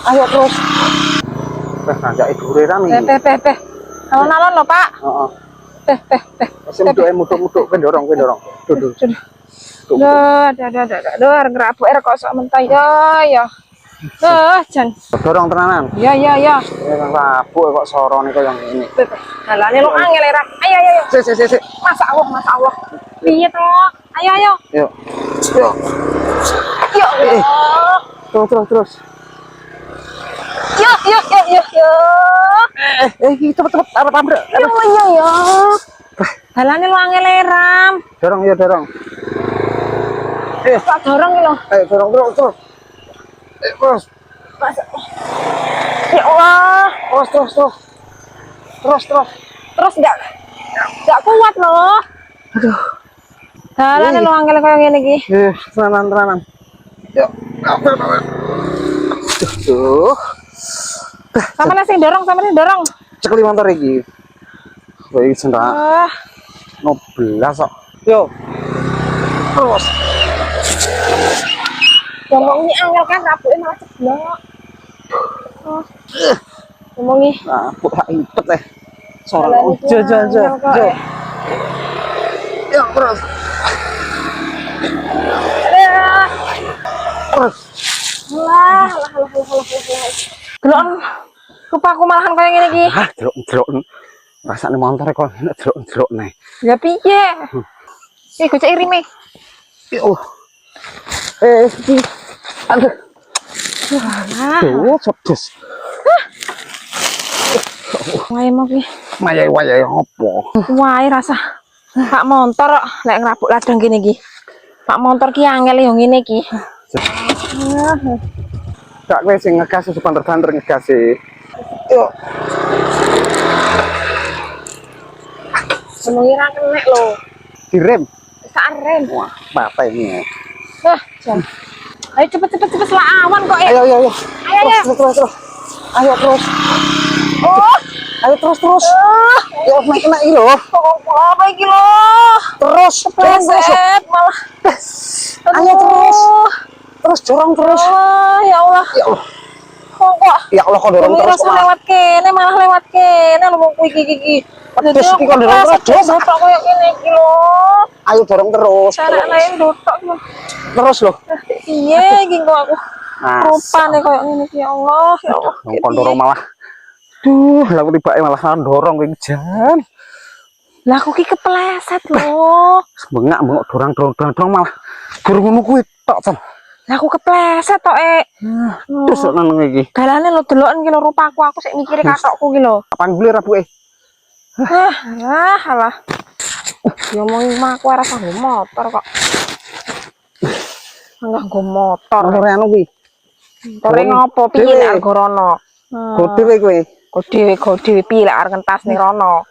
Ayo terus. Ngajak idure rame. Teh. Alon-alon lho, Pak. Heeh. Teh. Sing mutuk-mutuk kowe dorong. Duh. Aduh, arep ngrabuk kok sok mentai ya. Jan. Dorong tenanan. Ya. Ya rabuk kok sorone koyo ngene. Dalane lu angel era. Ayo. Sik. Masa Allah. Piye to? Ayo. Yuk. Yo. Terus. Yo. Cepet arep ambruk. Yo. Dalane lu angel eram. Dorong. Tak dorong lho. Ayo dorong terus. Terus. Ya Allah. Terus. Enggak kuat loh. Aduh. Dalane lu angel koyo ngene iki. Tenanan. Yuk. Duh. Sampeyan sing dorong. Cekli motor iki. Kowe iki sendak 19 kok. Yo. Terus. Ngomongi angel kan rapuke malah ceblok. Ngomongi. Rabuk hak ipet teh. Sorong. Jo. Yo, terus. Terus. Lah. Delok rupaku malahan kaya ngene iki. Delok. Rasane motor kok delok nih. Ya piye? Gocek irime. Yo. Iki. Aduh. Cedes. Wae mau ki. Mayai opo? Wae rasa. Pak motor lek ngrabuk ladang kene iki. Pak motor ki angel yo ngene iki. Kak kowe sing ngegas banter ngegas e. Yo. Semogi ra kenek lho. Direm. Sak rem. Wah, apa ini? Jan. Ayo cepet selawan kok. Ayo. Ayo. Terus. Ayo terus. Oh, Ayo terus. Ya naik iki lho. apa iki lho? Terus. Pleset malah. Ayo terus. Terus dorong terus. Ya Allah. Kok Ya Allah kok dorong terus. Lewat kene malah lewat kene lho wong iki. Pedes iki kok dorong terus. Dotok koyo ngene iki lho. Ayo dorong terus. Cara lain dotok lho. Terus lho. Piye iki kok aku. Rupane koyo ngene iki ya Allah. Kok dorong malah. Duh, lah aku tibake malah dorong kowe jan. Lah aku ki kepleset lho. Bengak dorong malah. Durung ngono kuwi tok, Cen. Lah aku kepleset tok, Terus nang iki. Dalane lho deloken ki lho rupaku aku sik mikire katokku ki lho. Kapan beli rabuke? Alah. Ngomongin mah aku ora sanggo motor kok. Enggak nggo motor. Motor anu kuwi. Motore ngopo piye nek nggo rono? Go dhewe kowe. Go dhewe piye lek arep ngentas ning rono.